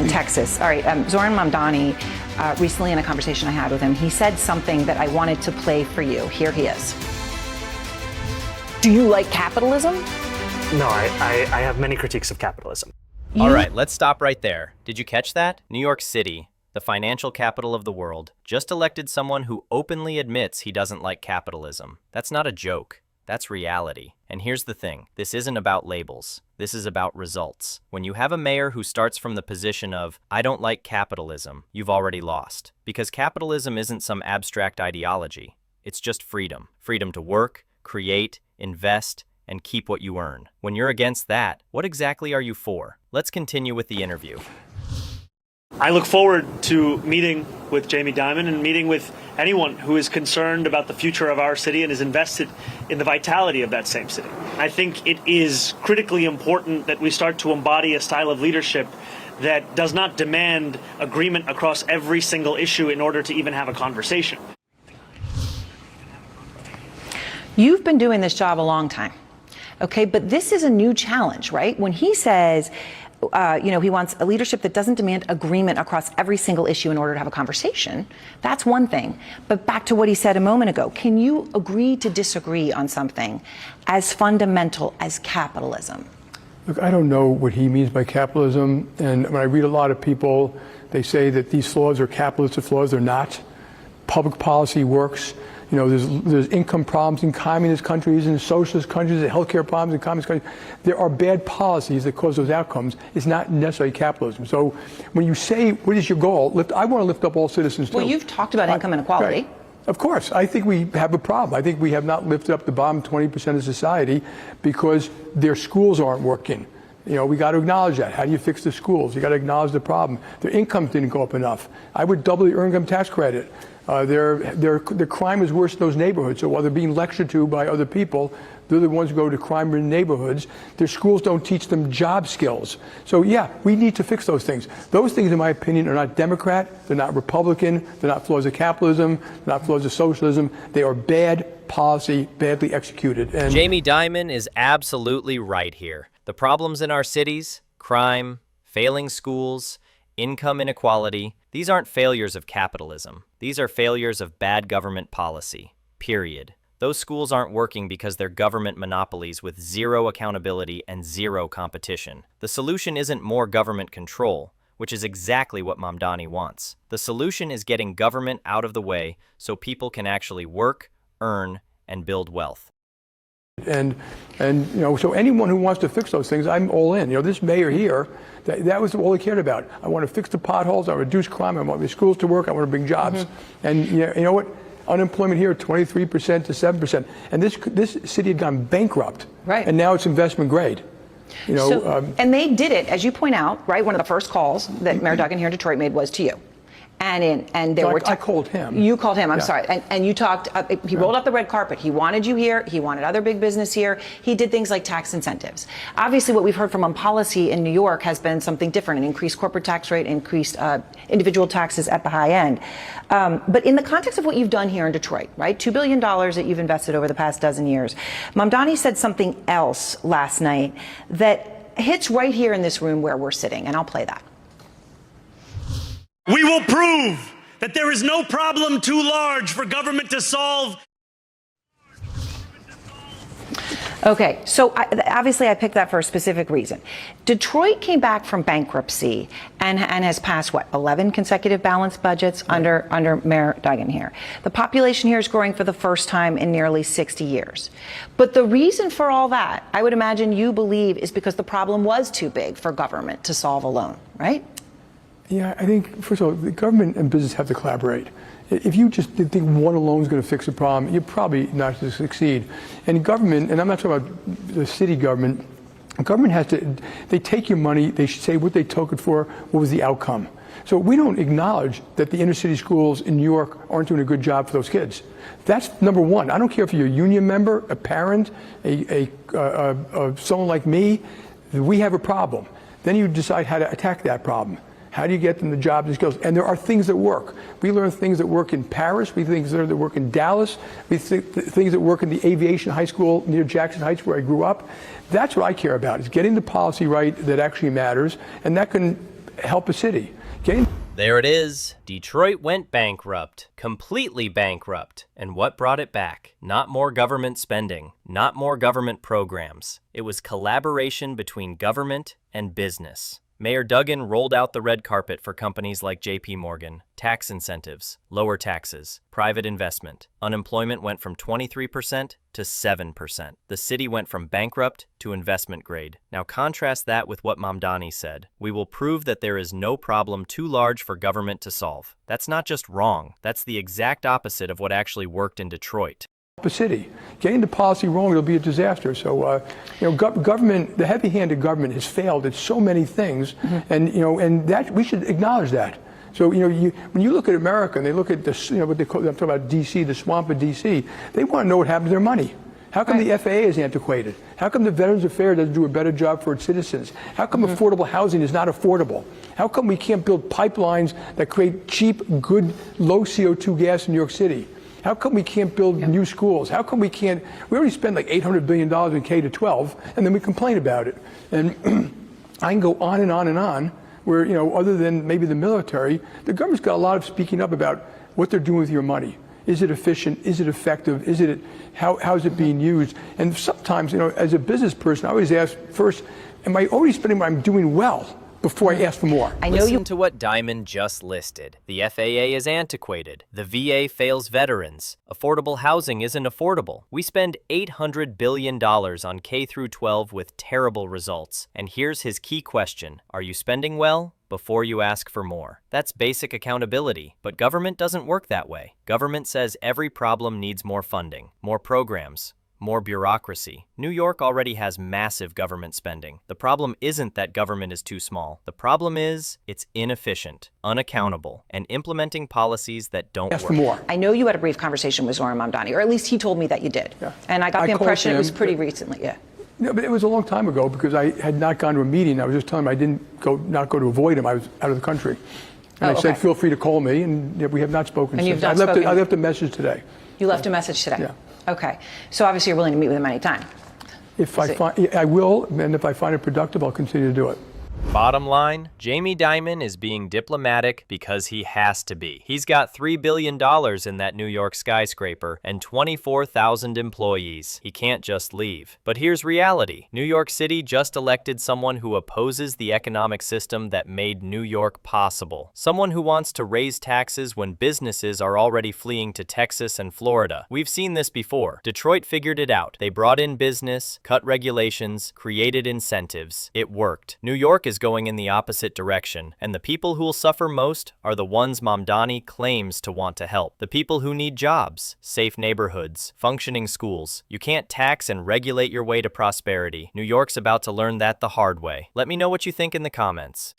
Texas. All right, Zohran Mamdani, recently in a conversation I had with him, he said something that I wanted to play for you. Here he is. Do you like capitalism? No, I have many critiques of capitalism. All right, let's stop right there. Did you catch that? New York City, the financial capital of the world, just elected someone who openly admits he doesn't like capitalism. That's not a joke. That's reality. And here's the thing. This isn't about labels. This is about results. When you have a mayor who starts from the position of, I don't like capitalism, you've already lost. Because capitalism isn't some abstract ideology. It's just freedom. Freedom to work, create, invest, and keep what you earn. When you're against that, what exactly are you for? Let's continue with the interview. I look forward to meeting with Jamie Dimon and meeting with anyone who is concerned about the future of our city and is invested in the vitality of that same city. I think it is critically important that we start to embody a style of leadership that does not demand agreement across every single issue in order to even have a conversation. You've been doing this job a long time, okay? But this is a new challenge, right? When he says, he wants a leadership that doesn't demand agreement across every single issue in order to have a conversation. That's one thing. But back to what he said a moment ago, can you agree to disagree on something as fundamental as capitalism? Look, I don't know what he means by capitalism. And when I read a lot of people, they say that these flaws are capitalistic flaws. They're not. Public policy works. You know, there's income problems in communist countries and socialist countries, and healthcare problems in communist countries. There are bad policies that cause those outcomes. It's not necessarily capitalism. So when you say, what is your goal? I want to lift up all citizens, too. Well, you've talked about income inequality. Right. Of course. I think we have a problem. I think we have not lifted up the bottom 20% of society because their schools aren't working. You know, we got to acknowledge that. How do you fix the schools? You got to acknowledge the problem. Their incomes didn't go up enough. I would double the earned income tax credit. Their crime is worse in those neighborhoods. So while they're being lectured to by other people, they're the ones who go to crime-ridden neighborhoods. Their schools don't teach them job skills. So yeah, we need to fix those things. Those things, in my opinion, are not Democrat. They're not Republican. They're not flaws of capitalism. They're not flaws of socialism. They are bad policy, badly executed. And Jamie Dimon is absolutely right here. The problems in our cities, crime, failing schools, income inequality, these aren't failures of capitalism. These are failures of bad government policy, period. Those schools aren't working because they're government monopolies with zero accountability and zero competition. The solution isn't more government control, which is exactly what Mamdani wants. The solution is getting government out of the way so people can actually work, earn, and build wealth. And so anyone who wants to fix those things, I'm all in. You know, this mayor here, that was all he cared about. I want to fix the potholes. I want to reduce crime. I want the schools to work. I want to bring jobs. And you know what? Unemployment here, 23% to 7%. And this city had gone bankrupt. Right. And now it's investment grade. You know, and they did it, as you point out, right? One of the first calls that Mayor Duggan here in Detroit made was to you. And there were I called him. You called him. I'm sorry. And you talked. He rolled out the red carpet. He wanted you here. He wanted other big business here. He did things like tax incentives. Obviously, what we've heard from him policy in New York has been something different: an increased corporate tax rate, increased individual taxes at the high end. But in the context of what you've done here in Detroit, right? $2 billion that you've invested over the past dozen years. Mamdani said something else last night that hits right here in this room where we're sitting, and I'll play that. We will prove that there is no problem too large for government to solve. Okay, so obviously I picked that for a specific reason. Detroit came back from bankruptcy and has passed, 11 consecutive balanced budgets under Mayor Duggan here. The population here is growing for the first time in nearly 60 years. But the reason for all that, I would imagine you believe, is because the problem was too big for government to solve alone, right? Yeah, I think, first of all, the government and business have to collaborate. If you just think one alone is going to fix the problem, you're probably not going to succeed. And government, and I'm not talking about the city government, government has to, they take your money, they should say what they took it for, what was the outcome. So we don't acknowledge that the inner city schools in New York aren't doing a good job for those kids. That's number one. I don't care if you're a union member, a parent, someone like me, we have a problem. Then you decide how to attack that problem. How do you get them the jobs and skills? And there are things that work. We learn things that work in Paris. We think things that work in Dallas. We think things that work in the aviation high school near Jackson Heights, where I grew up. That's what I care about, is getting the policy right that actually matters. And that can help a city. Getting There it is. Detroit went bankrupt, completely bankrupt. And what brought it back? Not more government spending, not more government programs. It was collaboration between government and business. Mayor Duggan rolled out the red carpet for companies like JPMorgan, tax incentives, lower taxes, private investment. Unemployment went from 23% to 7%. The city went from bankrupt to investment grade. Now contrast that with what Mamdani said. We will prove that there is no problem too large for government to solve. That's not just wrong. That's the exact opposite of what actually worked in Detroit. a city. Getting the policy wrong, it'll be a disaster. So, government, the heavy-handed government has failed at so many things, and that we should acknowledge that. So, when you look at America and they look at this, what they call, I'm talking about D.C., the swamp of D.C., they want to know what happened to their money. How come the FAA is antiquated? How come the Veterans Affairs doesn't do a better job for its citizens? How come affordable housing is not affordable? How come we can't build pipelines that create cheap, good, low CO2 gas in New York City? How come we can't build new schools? How come we can't? We already spend like $800 billion in K-12, and then we complain about it. And I can go on and on and on, where, other than maybe the military, the government's got a lot of speaking up about what they're doing with your money. Is it efficient? Is it effective? How is it being used? And sometimes, as a business person, I always ask first, am I already spending what I'm doing well before I ask for more? Listen to what Dimon just listed. The FAA is antiquated. The VA fails veterans. Affordable housing isn't affordable. We spend $800 billion on K-12 with terrible results. And here's his key question. Are you spending well? Before you ask for more. That's basic accountability, but government doesn't work that way. Government says every problem needs more funding, more programs, more bureaucracy. New York already has massive government spending. The problem isn't that government is too small. The problem is it's inefficient, unaccountable, and implementing policies that don't Ask work. for more. I know you had a brief conversation with Zohran Mamdani, or at least he told me that you did. Yeah. And I got the called impression it was him, pretty recently, yeah. No, but it was a long time ago because I had not gone to a meeting. I was just telling him I didn't not go to avoid him. I was out of the country. And I said, feel free to call me, and we have not spoken And since. you've not spoken? I left a message today. You left a message today? Yeah. Okay. So obviously you're willing to meet with him anytime. If I will, and if I find it productive, I'll continue to do it. Bottom line, Jamie Dimon is being diplomatic because he has to be. He's got $3 billion in that New York skyscraper and 24,000 employees. He can't just leave. But here's reality. New York City just elected someone who opposes the economic system that made New York possible. Someone who wants to raise taxes when businesses are already fleeing to Texas and Florida. We've seen this before. Detroit figured it out. They brought in business, cut regulations, created incentives. It worked. New York is going in the opposite direction, and the people who will suffer most are the ones Mamdani claims to want to help. The people who need jobs, safe neighborhoods, functioning schools. You can't tax and regulate your way to prosperity. New York's about to learn that the hard way. Let me know what you think in the comments.